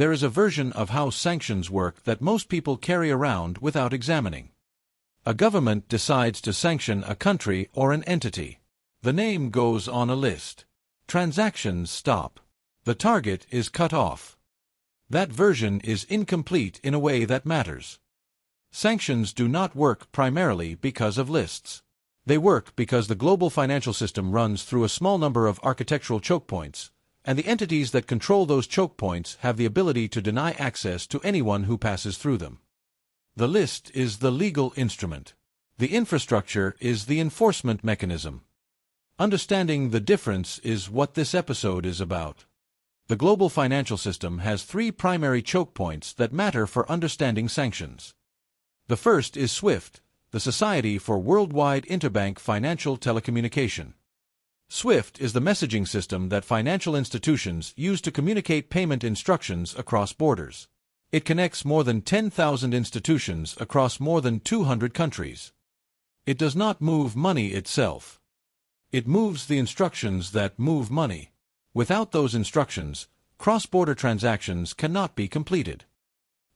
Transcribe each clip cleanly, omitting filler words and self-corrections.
There is a version of how sanctions work that most people carry around without examining. A government decides to sanction a country or an entity. The name goes on a list. Transactions stop. The target is cut off. That version is incomplete in a way that matters. Sanctions do not work primarily because of lists. They work because the global financial system runs through a small number of architectural chokepoints, and the entities that control those chokepoints have the ability to deny access to anyone who passes through them. The list is the legal instrument. The infrastructure is the enforcement mechanism. Understanding the difference is what this episode is about. The global financial system has three primary choke points that matter for understanding sanctions. The first is SWIFT, the Society for Worldwide Interbank Financial Telecommunication. SWIFT is the messaging system that financial institutions use to communicate payment instructions across borders. It connects more than 10,000 institutions across more than 200 countries. It does not move money itself. It moves the instructions that move money. Without those instructions, cross-border transactions cannot be completed.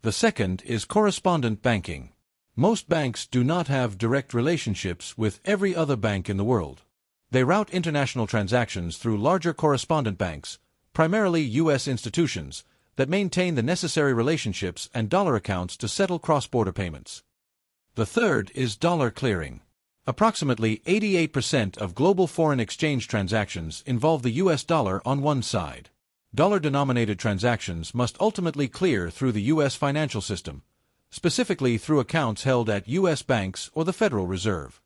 The second is correspondent banking. Most banks do not have direct relationships with every other bank in the world. They route international transactions through larger correspondent banks, primarily U.S. institutions, that maintain the necessary relationships and dollar accounts to settle cross-border payments. The third is dollar clearing. Approximately 88% of global foreign exchange transactions involve the U.S. dollar on one side. Dollar-denominated transactions must ultimately clear through the U.S. financial system, specifically through accounts held at U.S. banks or the Federal Reserve.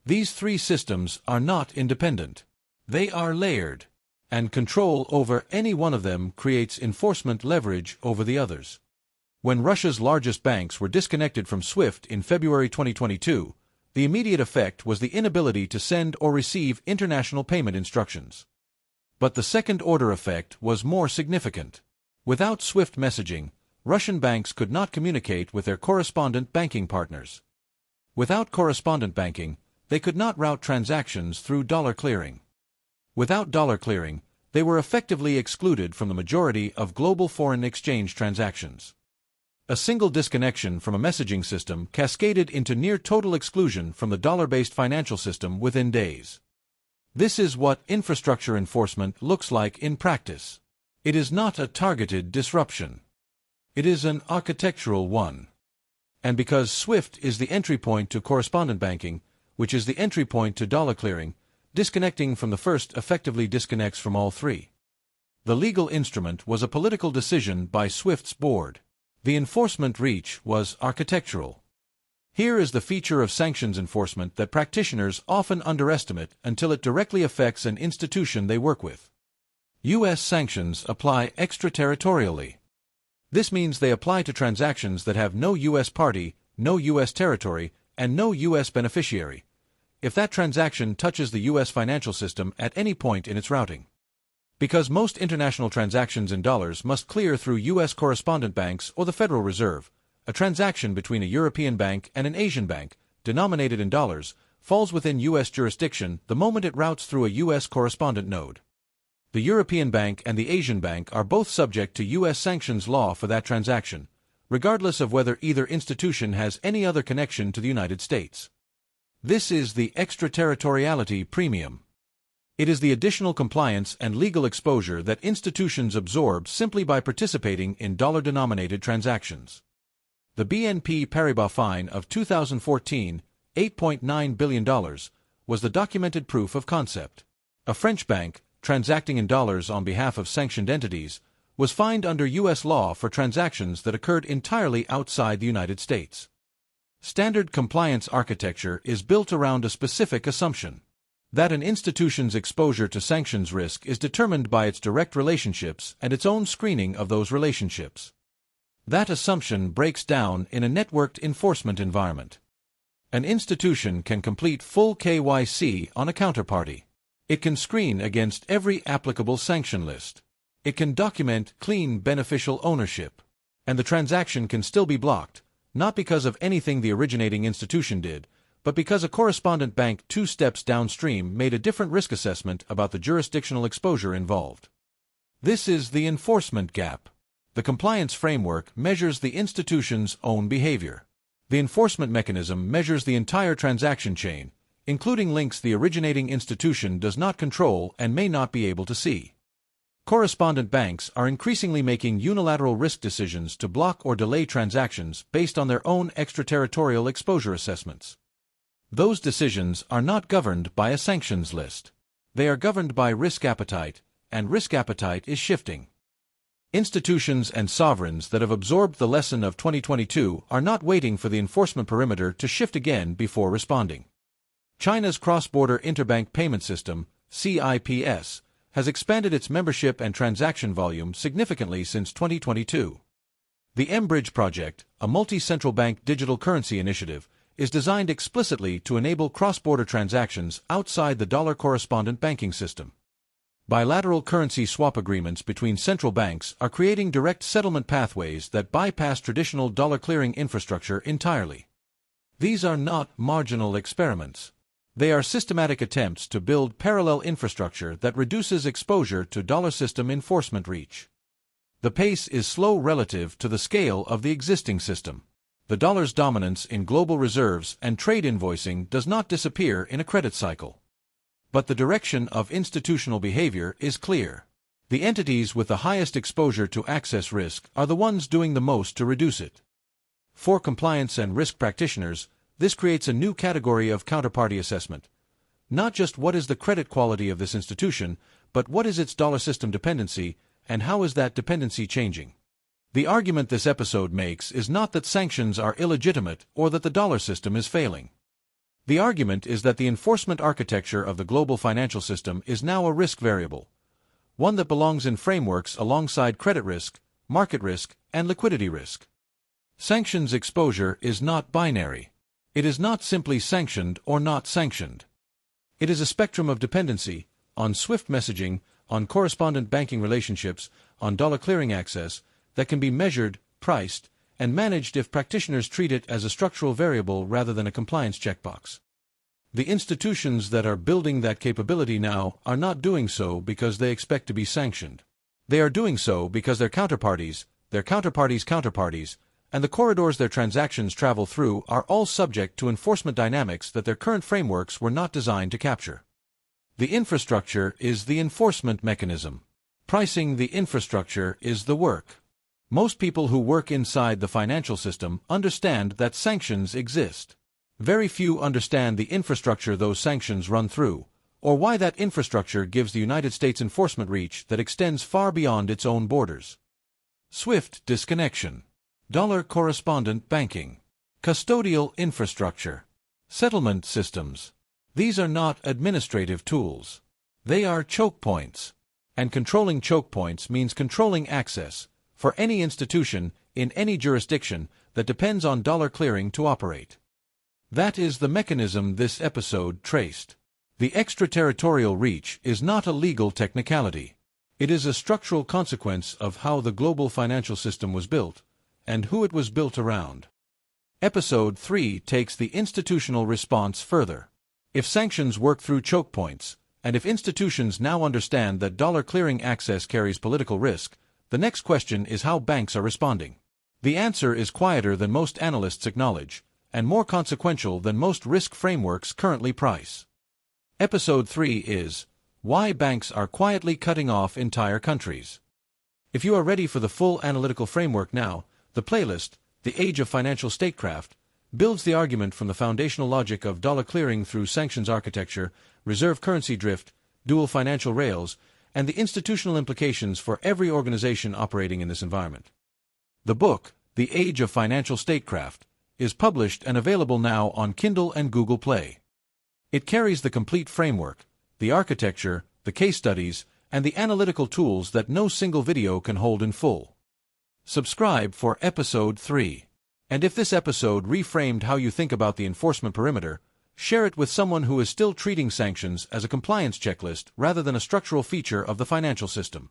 These three systems are not independent. They are layered, and control over any one of them creates enforcement leverage over the others. When Russia's largest banks were disconnected from SWIFT in February 2022, the immediate effect was the inability to send or receive international payment instructions. But the second-order effect was more significant. Without SWIFT messaging, Russian banks could not communicate with their correspondent banking partners. Without correspondent banking, they could not route transactions through dollar clearing. Without dollar clearing, they were effectively excluded from the majority of global foreign exchange transactions. A single disconnection from a messaging system cascaded into near-total exclusion from the dollar-based financial system within days. This is what infrastructure enforcement looks like in practice. It is not a targeted disruption. It is an architectural one. And because SWIFT is the entry point to correspondent banking, which is the entry point to dollar clearing, disconnecting from the first effectively disconnects from all three. The legal instrument was a political decision by SWIFT's board. The enforcement reach was architectural. Here is the feature of sanctions enforcement that practitioners often underestimate until it directly affects an institution they work with. U.S. sanctions apply extraterritorially. This means they apply to transactions that have no U.S. party, no U.S. territory, and no U.S. beneficiary, if that transaction touches the U.S. financial system at any point in its routing. Because most international transactions in dollars must clear through U.S. correspondent banks or the Federal Reserve, a transaction between a European bank and an Asian bank, denominated in dollars, falls within U.S. jurisdiction the moment it routes through a U.S. correspondent node. The European bank and the Asian bank are both subject to U.S. sanctions law for that transaction, regardless of whether either institution has any other connection to the United States. This is the extraterritoriality premium. It is the additional compliance and legal exposure that institutions absorb simply by participating in dollar-denominated transactions. The BNP Paribas fine of 2014, $8.9 billion, was the documented proof of concept. A French bank, transacting in dollars on behalf of sanctioned entities, was fined under U.S. law for transactions that occurred entirely outside the United States. Standard compliance architecture is built around a specific assumption: that an institution's exposure to sanctions risk is determined by its direct relationships and its own screening of those relationships. That assumption breaks down in a networked enforcement environment. An institution can complete full KYC on a counterparty. It can screen against every applicable sanction list. It can document clean beneficial ownership. And the transaction can still be blocked, not because of anything the originating institution did, but because a correspondent bank 2 steps downstream made a different risk assessment about the jurisdictional exposure involved. This is the enforcement gap. The compliance framework measures the institution's own behavior. The enforcement mechanism measures the entire transaction chain, including links the originating institution does not control and may not be able to see. Correspondent banks are increasingly making unilateral risk decisions to block or delay transactions based on their own extraterritorial exposure assessments. Those decisions are not governed by a sanctions list. They are governed by risk appetite, and risk appetite is shifting. Institutions and sovereigns that have absorbed the lesson of 2022 are not waiting for the enforcement perimeter to shift again before responding. China's cross-border interbank payment system, CIPS, has expanded its membership and transaction volume significantly since 2022. The M-Bridge project, a multi-central bank digital currency initiative, is designed explicitly to enable cross-border transactions outside the dollar correspondent banking system. Bilateral currency swap agreements between central banks are creating direct settlement pathways that bypass traditional dollar clearing infrastructure entirely. These are not marginal experiments. They are systematic attempts to build parallel infrastructure that reduces exposure to dollar system enforcement reach. The pace is slow relative to the scale of the existing system. The dollar's dominance in global reserves and trade invoicing does not disappear in a credit cycle. But the direction of institutional behavior is clear. The entities with the highest exposure to access risk are the ones doing the most to reduce it. For compliance and risk practitioners, this creates a new category of counterparty assessment. Not just what is the credit quality of this institution, but what is its dollar system dependency, and how is that dependency changing? The argument this episode makes is not that sanctions are illegitimate or that the dollar system is failing. The argument is that the enforcement architecture of the global financial system is now a risk variable, one that belongs in frameworks alongside credit risk, market risk, and liquidity risk. Sanctions exposure is not binary. It is not simply sanctioned or not sanctioned. It is a spectrum of dependency on SWIFT messaging, on correspondent banking relationships, on dollar clearing access that can be measured, priced, and managed if practitioners treat it as a structural variable rather than a compliance checkbox. The institutions that are building that capability now are not doing so because they expect to be sanctioned. They are doing so because their counterparties, and the corridors their transactions travel through are all subject to enforcement dynamics that their current frameworks were not designed to capture. The infrastructure is the enforcement mechanism. Pricing the infrastructure is the work. Most people who work inside the financial system understand that sanctions exist. Very few understand the infrastructure those sanctions run through, or why that infrastructure gives the United States enforcement reach that extends far beyond its own borders. SWIFT disconnection. Dollar correspondent banking. Custodial infrastructure. Settlement systems. These are not administrative tools. They are chokepoints. And controlling chokepoints means controlling access, for any institution, in any jurisdiction, that depends on dollar clearing to operate. That is the mechanism this episode traced. The extraterritorial reach is not a legal technicality. It is a structural consequence of how the global financial system was built, and who it was built around. Episode 3 takes the institutional response further. If sanctions work through chokepoints, and if institutions now understand that dollar clearing access carries political risk, the next question is how banks are responding. The answer is quieter than most analysts acknowledge, and more consequential than most risk frameworks currently price. Episode 3 is why banks are quietly cutting off entire countries. If you are ready for the full analytical framework now, the playlist, The Age of Financial Statecraft, builds the argument from the foundational logic of dollar clearing through sanctions architecture, reserve currency drift, dual financial rails, and the institutional implications for every organization operating in this environment. The book, The Age of Financial Statecraft, is published and available now on Kindle and Google Play. It carries the complete framework, the architecture, the case studies, and the analytical tools that no single video can hold in full. Subscribe for Episode 3. And if this episode reframed how you think about the enforcement perimeter, share it with someone who is still treating sanctions as a compliance checklist rather than a structural feature of the financial system.